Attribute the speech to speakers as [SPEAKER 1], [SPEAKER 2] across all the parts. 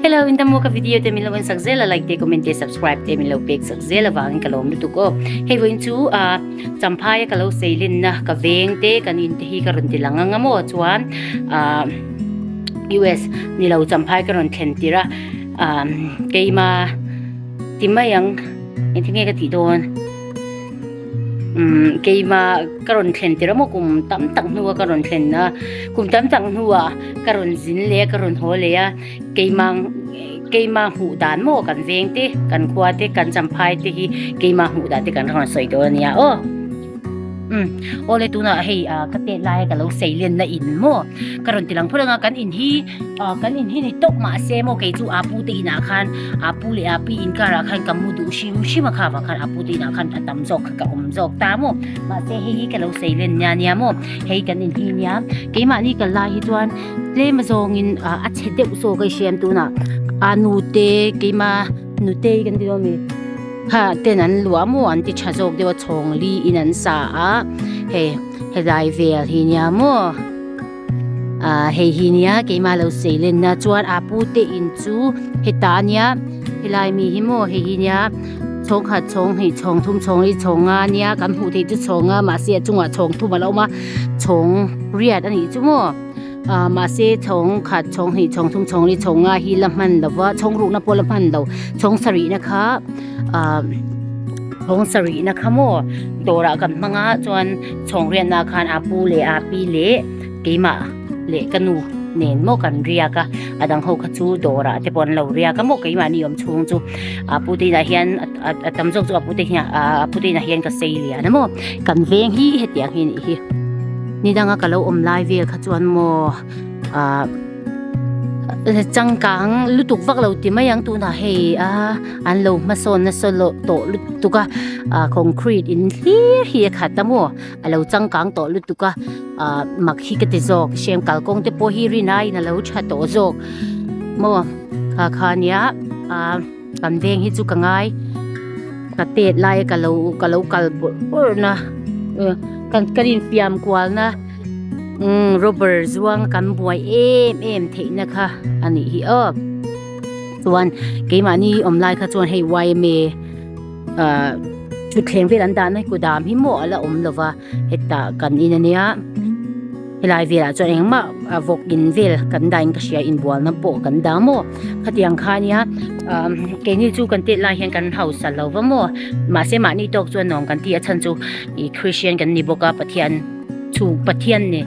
[SPEAKER 1] Hello, in the mo ka video te milawan sakzela like te comment te subscribe te milaw pek sakzela wangin kalom lutu ko. Hey voin chu Champhai kalau seilin na ka veng te kanin te hi karon ti langanga mo chuan US nilaw Champhai karon thentira keima timayang intinge ka ti don keima karon thentira mo kum tam tang nuwa karon thenna kum tam tang nuwa karon zin le karon hole ya keima hu dan mo kan veng te kan khwa te kan Champhai te hi keima hu da te kan ron soi do nia o ole tuna hei ka te lai ka lo seilin na in mo karon tilang phulanga kan in hi ni tok ma se mo ke chu apu te ina khan apu le api in kara khan kamudu shi ma kha wa khan apu te ina khan atam jok ka jok ta mo ma se hei ka lo seilin nya mo hei kan in hi nya ke ma ni ka lai hi chuan le ma zong in a che de so ka shem tuna anu te ke ma nu te kan di mi ha tenan lua mo an ti chajok dewa chong li inan sa a he dai vel hi nya mo he hi nya ke ma lo seilin na chuan apu te in chu he ta nya hilai mi hi mo he hi nya chong kha chong hi chong thum chong li chong a nya kan hu te chu chong a ma se chunga chong thu ma lo ma chong riat ani chu mo ma se chong kha chong hi chong thum chong li chong a hi lamhan lo wa chong ru na pol lamhan lo chong sari na kha chong sari na kha mo dora kan manga chuan chong rian na khan apu le api le keima le kanu nen mo kan ria ka adang ho kha chu dora te pon lo ria ka mo keima ni om chung chu apu te na hian atam jok chu apu te na hian ka seilia na mo kan veng hi hetiang hi ni danga ka lo om lai vel kha chuan mo changkang lutuk vak lo ti mayang tu na hei an lo mason na solo to lutuka concrete in clear hi khata mo alo changkang to lutuka mak hi ka te jok shem kalkong te po hi rinai na lo tha to jok mo kha nya kan veng hi chu ka ngai ka te lai ka lo kal bur na kan karin fiam kwal na rubber zuang kan buai em the na kha ani hi chuan keima ni omlai kha chuan hei wai me chu thleng vel an da na ku dam hi mo ala om lova heta kan in ania helai vela chuan engma vok in vel kan dain ka sia in bual na po kan da mo khatiang kha nia ke ni chu kan te lai hian kan house salova mo ma se ma ni tok chuan nong kan ti a chan chu I Christian kan ni boka pathian chu pathian ne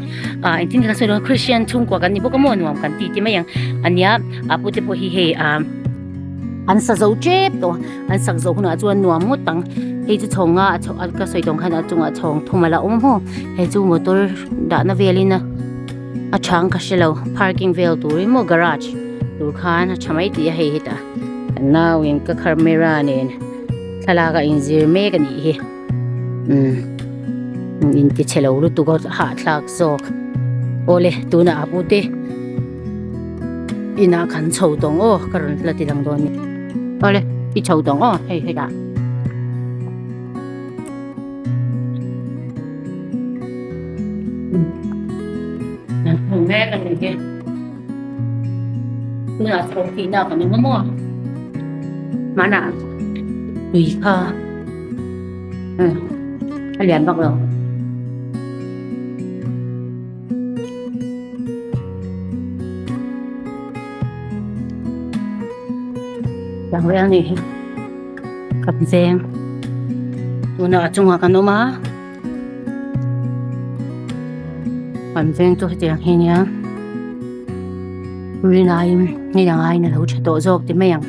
[SPEAKER 1] I think ka so Christian chung kwa kan ni boka mo nuam kan ti mayang ania apu te po hi he an sa zo chep to an sak zo huna chuan nuam mo tang hei chu chonga ka soi tong khan a chunga chong thumala mo hei chu motor da na velina a chang ka shelo parking vel turi mo garage tur khan a chamai ti hei hita now in ka camera ne thalaga injir me kan hi in ti chelo lu tu go ha thlak zok ole tuna apute ina kan chho dong o karon la ti dang don ni ole I chho dong o hei da me kan ni ke tuna chho ti na kan ni mo mana ui kha lian bak lo yang real ni kap zeng tuna chunga kanoma kan zeng to tiang hinya rinai ni yang ai na lo chato jok ti mayang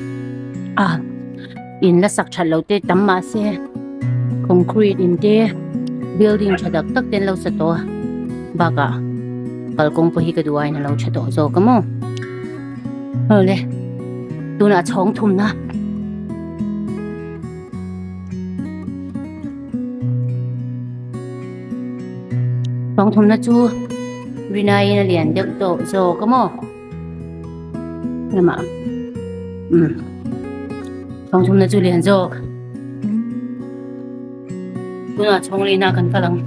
[SPEAKER 1] in la sak chat lo te tamma se concrete in te building chadak tak ten lo sa to baka kalkong po hi ka duai na lo chato jok mo ole tuna chong thum na chong thum na chu rinai na lian dek to zo ka mo ma chong thum na chu lian zo tuna chong li na kan kalang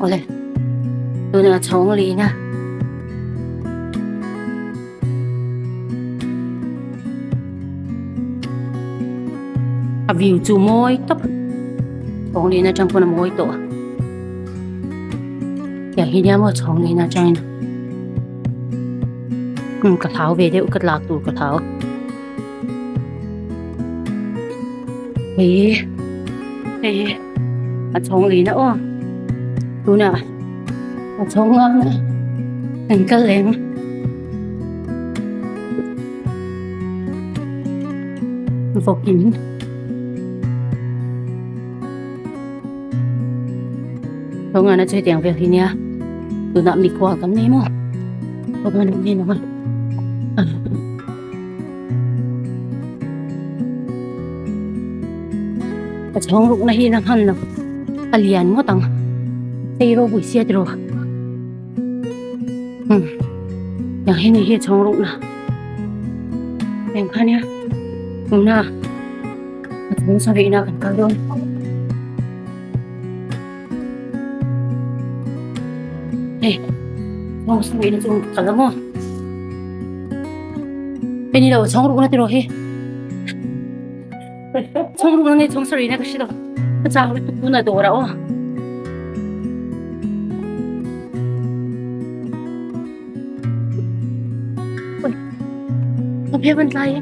[SPEAKER 1] ole tu na chong li na a view chu moi top chong li na chang pon moi to ya hi nya mo chong li na chang ka tháo về để cất lạc tủ ka tháo ê à chong li na o tu na à chong ngon na thành cái lem vô kín chong ngon na chơi tiếng Việt thì nha tu na mi qua cái này mà chong ngon đi nó chong rụng này nó hằn là alien ngó tăng tây rô bụi xe rồi yang ini hi chong rụng na em khăn nha na chong sa vị na cần cao luôn ê chong sa vị na chung cả lắm không bên đâu chong rụng na rồi he chong rụng na chong sa vị na cái gì đâu cái cháu nó tụt na đồ rồi không biết vấn đề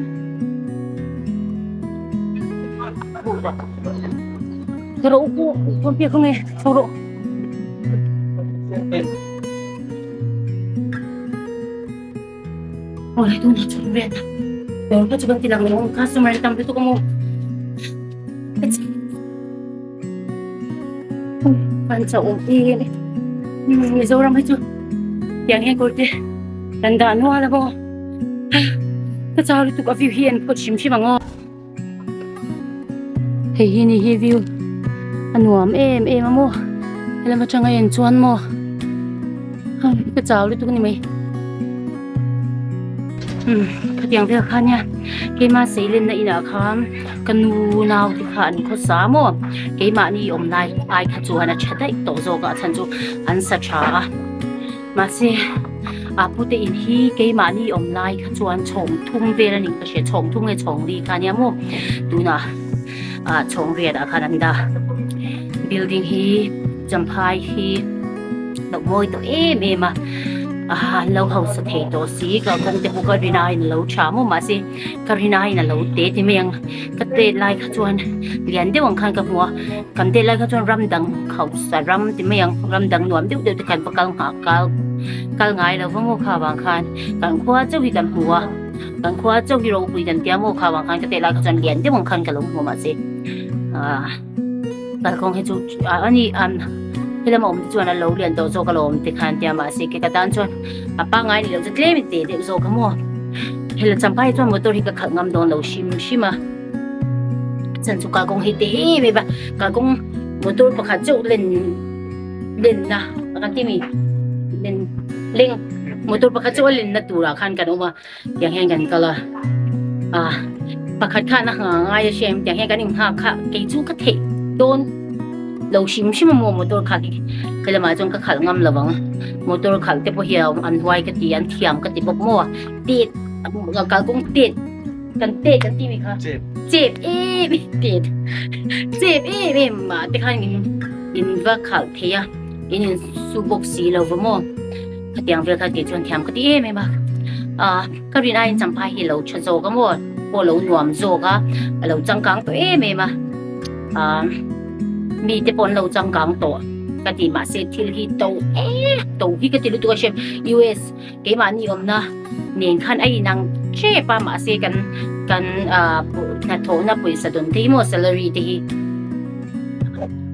[SPEAKER 1] cái độ của con biết không nghe sau độ ôi tôi nói chuyện về rồi có chụp tin là người ông customer tâm với tôi có mua quan trọng đi người dâu làm hay chưa tiếng nghe coi đi đàn đàn hoa là bao cái cháu đi tụi có view hiền có chim chim bằng ngon thì hiền thì view anh nuông em mà mua hay là mà chẳng ai ăn chuan mua cái cháu đi tụi cái này mày cái tiếng Việt khá nha cái mà xây lên này là khám cái nu nào thì khá anh có giá mua cái mà ni ôm lại ai khá chú anh chết đấy tổ dâu cả thành chú anh sát trả mà xe bút in hi cái mà ni ôm lại khá chú anh trồng thung về là những cái sẽ trồng thung cái trồng đi khá nha mua tu na trồng về đã khá anh đã building hi Champhai hi đậu môi tổ em mà lâu hậu sẽ thấy tổ sĩ có công ty của Guitarist lâu chả mua mà gì Guitarist là lâu tết thì mình cái tết lại các chuan liền để bằng khăn cái mua cầm tết lại các chuan ram đằng khẩu sa ram thì mình ram đằng nuông đều đều cần phải cal ngày là vẫn mua khá bằng khăn cần khoa cho vì cần mua cần khoa cho vì rồi vì cần tiền mua khá bằng khăn cái tết lại các chuan liền để bằng khăn cái lâu mua mà gì cái con hay chú anh khi mà ông chuan là lâu liền đầu做cái lồng thì khăn tiền mà xí cái单chuan ba ngày thì lâu rất lẽ mình để做cái mua khi là Champhai chuan motor thì cái khẩn ngâm đòn lâu xim mà chân chú cả công hay thế vậy ba cả công motor bạc khát chỗ lên na cái gì mi lên motor bạc khát chỗ lên na tủ ra khăn cái đó mà yang hẹnกันก็là bạc khát khăn na ngay xem yang hẹnกันnhững ha cái chú cái thể đòn lâu xim mà mua motor khát cái là mà trong cái khẩn ngâm là vắng motor khát thì bao nhiêu ăn hoài cái gì ăn thiam cái gì bốc mua tiệt cả công tiệtกันตีมีค่ะเจ็บติดเจ็บmàแต่ข้างinว่าข่าวเทียinสูบกสีเราบ่มองขัดยังเรื่องขัดเกี่ยวชวนแถมก็ดีไม่บ้าก็เรียนได้Champhaiให้เราชดโซก็หมดพอเราหน่วมโซก็เราจังกังตัวไม่มามีแต่ปนเราจังกังตัวก็ดีมาเซตที่ที่ตัวที่ก็จะรู้ตัวเชฟ US เกี่ยมานิยมนะเน้นขั้นไอ้นางเชฟป้ามาเซกันนัดโถนับปุ๋ยสะดุนที่โม salary ที่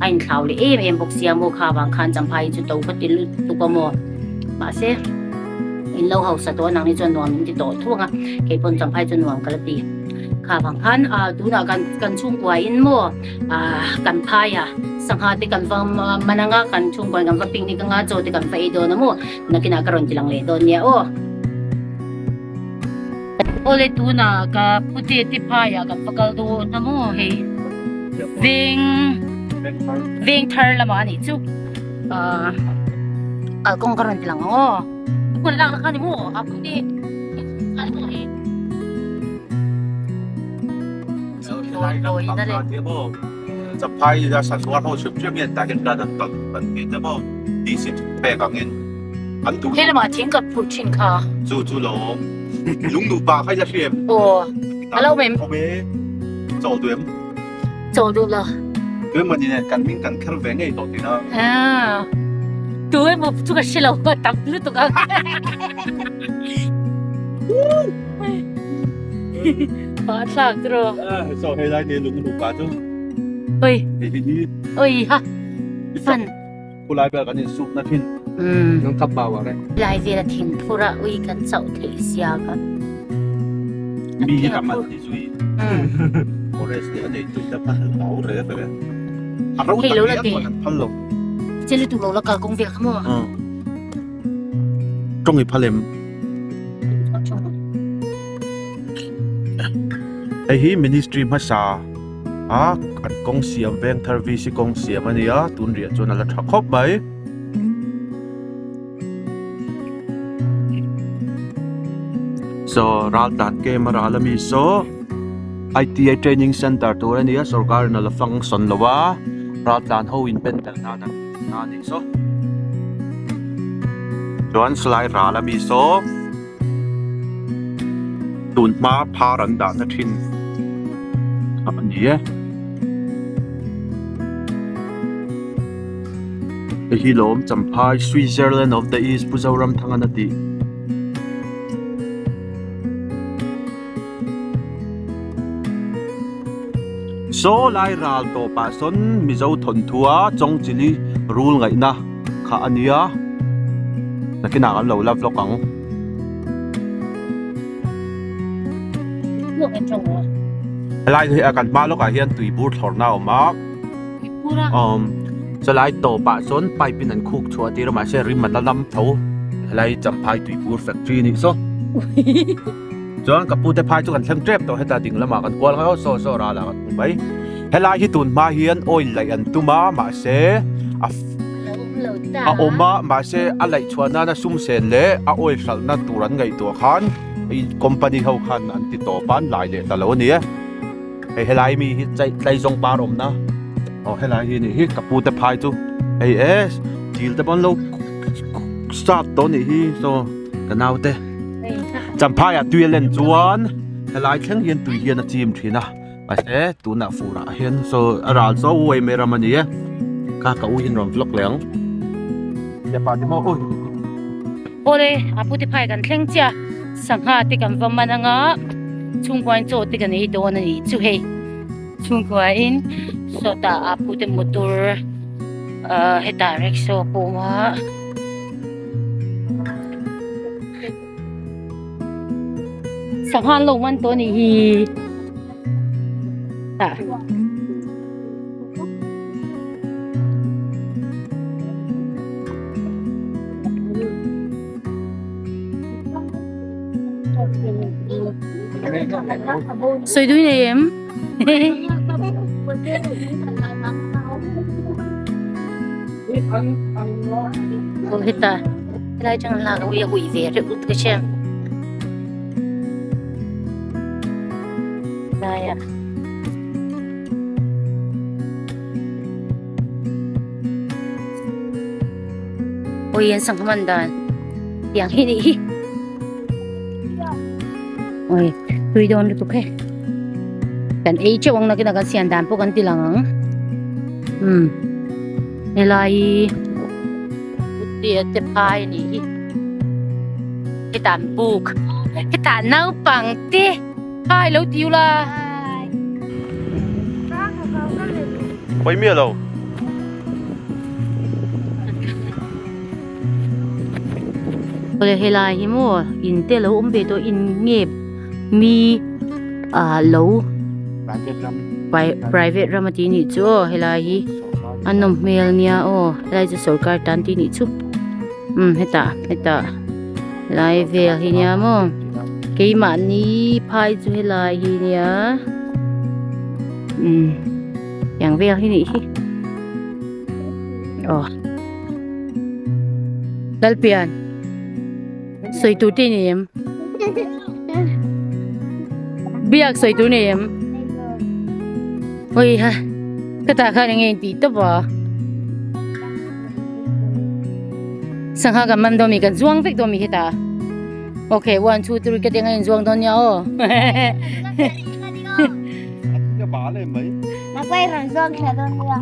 [SPEAKER 1] ไอ้ข่าวเลยบอกเสียโมข่าวบางคันChamphaiจุดตัวก็ติดตุกโมมาเซอินเราเขาสะตัวนางนี่จนนวมติดต่อทั่วอ่ะเกี่ยปนChamphaiจนนวมกันละตีข่าวบางคันดูน่ะกันชุ่มกว่าอินโมกันพายสังหารที่กันฟังมันงากันชุ่มกว่ากันฟังปิงนี่กันงาโจที่กันไฟโดนนะโมนักกินการันตีหลังเลยโดนเนี่ยOleh tu na ka putih tipaya ka pakal do na mo hey ving thar lama ni chu kung karon lang oh. Kung lang kan mo, ako di. Ano mo eh.
[SPEAKER 2] 就拍一下神話好全全面大家都能懂本地的麼？以前白講嘅，很多。
[SPEAKER 1] Kaya naman tingkat po ka.
[SPEAKER 2] 做咯，用到白開一些。
[SPEAKER 1] 哦，hello ma'am。
[SPEAKER 2] 我哋做對。
[SPEAKER 1] 做到啦。
[SPEAKER 2] 佢問你近邊近 c a r v a n 嘅度啲啦。
[SPEAKER 1] 啊，對mo tu ka sila ko taplo to ka. Pasak terus.
[SPEAKER 2] So helai ni lu lupa tu.
[SPEAKER 1] Oi. Oi ha. Fan.
[SPEAKER 2] Kulai ba kan sup na thin. Nang thap ba wa re.
[SPEAKER 1] Lai ve la thin phura ui kan chau the sia ka.
[SPEAKER 2] Mi ka man ti sui. Forest ni ane tu ta pa lau re ba. Arau ta ni kan phal lo.
[SPEAKER 1] Trên lưu tụ lâu là cả công việc không ạ?
[SPEAKER 2] Trong cái phá lem ấy hi ministry mà sa anh công xiêm veng thar vi si công xiêm anh ya tuần riết cho nó là thắc khóc vậy so ral tan ke mara la Mizo ITI training center tu anh ya sarkar na la function lawa ral tan ho in pen tel na ni so chuan slide ra la Mizo tuần ma pha ran da na thin anh nhé hi lom Champhai Switzerland of the East puzaram thanga na ti so lai ral to pa son Mizo thon thua chong chili rule ngai na kha ania nakina kan lo love lokang
[SPEAKER 1] Look at trong đó.
[SPEAKER 2] lai thì akan ba lo ka hian tui bur thor na ma
[SPEAKER 1] Pura.
[SPEAKER 2] so lai to pa son pai pin an khuk chua ti ma se rim man lam tho lai Champhai tui bur factory ni so chuan kapu te phai chu kan thleng trep to heta ding lama kan kwal ngai so ra la kan bai helai hi tun ma hian oil lai an tuma ma se a oma ma se a lai chuana na sum sen le a oil sal na turan ngai to khan i company ho khan an ti to pan lai le ta lo ni ei helai mi hi chai tlai zong par om na helai hi ni hi kapu te phai chu ei til te bon lo start to ni hi so kanau te Champhai a tui len chuan helai thleng hian tui hian a chim thina ma se tu na fura hian so aral so wei me ramani ka u hin rom vlog leng ya pa ti mo oi
[SPEAKER 1] Ore apu ti phai kan thleng cha sangha ti kan va mananga chungkwan cho ti kan ei don ani chu he chungkwan so ta apu ti motor he direct so puma sangha lo man to ni hi ta Soi đuôi này em. Ôi hết ta. Đây chẳng là cái hủy về rồi út cái xem. Đây ạ. Ôi yên sang cái đàn. Yang hini hi. Ôi, tôi đón được cái. Kan ấy chứ ông nó cái nào cái xiên đàn po kan tilang. Nilai dia te pai ni. Cái đàn buk. Cái đàn nấu bằng te. Hai lâu tiêu là.
[SPEAKER 2] quay mía đâu
[SPEAKER 1] Ôi helai hi mo in te lo om be to in nge mi lo private ramati ni chu helai hi anom mel nia o helai chu sarkar tan ti ni chu heta lai vel hi nia mo ke ma ni phai chu helai hi nia yang vel hi ni hi dalpian soi tu tinim biak soi tu nim oi ha kata kha nge ti to ba sangha ga man do mi kan zuang vek do mi hita okay 1 2 3 ka tenga in zuang don ya o
[SPEAKER 2] cái bả lên mấy
[SPEAKER 3] nó quay rằng dương kìa thôi kìa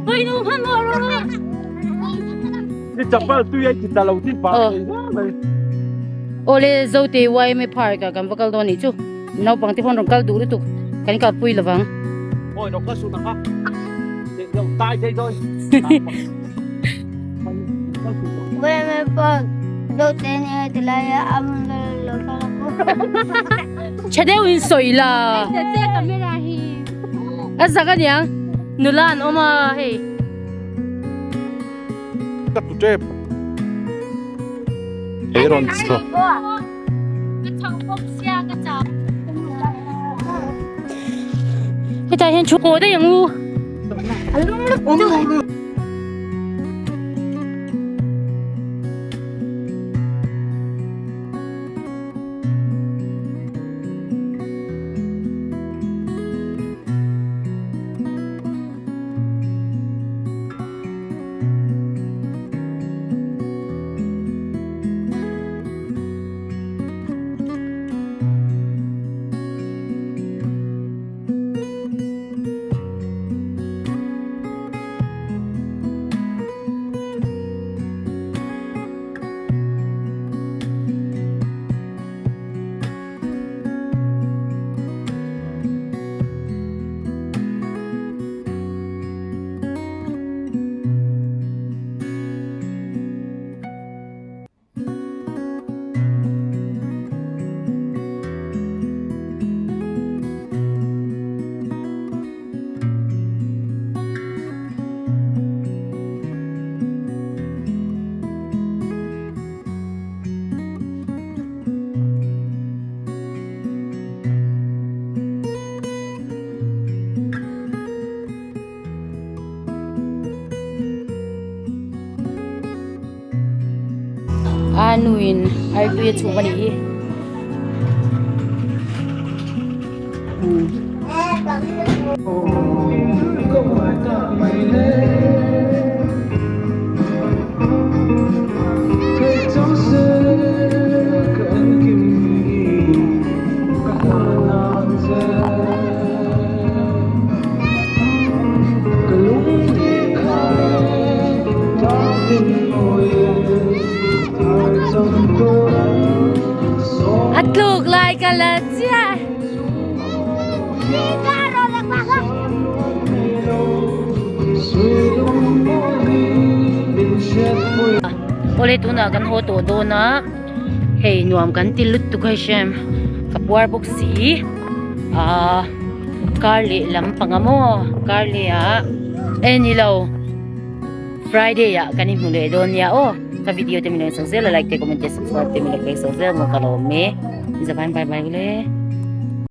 [SPEAKER 1] oi no han mo ro
[SPEAKER 2] cái chập á tuy ấy chỉ ta lâu tin bả này
[SPEAKER 1] ole zo te wai me park ka kam vakal do ni chu no pang ti phon rong kal du tu kan ka pui lawang
[SPEAKER 2] ôi nó có xuống nào đâu tai đây thôi
[SPEAKER 3] Bueno, me pongo lo tenía de la ya lo
[SPEAKER 1] chadeu in soi la
[SPEAKER 3] camera hi
[SPEAKER 1] azaga nyang nulan oma hey
[SPEAKER 2] cắt tụt chép thế rồi sao
[SPEAKER 1] cái tai hen chu ko de yang u anuin arbuya chu bani atluk lai kalatya ole tuna kan ho to do na hey nuam kan tilut tu kai shem kapwar boxi karli lam pangamo karli a enilo Friday ya kanin hule don ya o ka video te minay sa like te comment te subscribe te minay kay sa mo kalo me isa bye bye le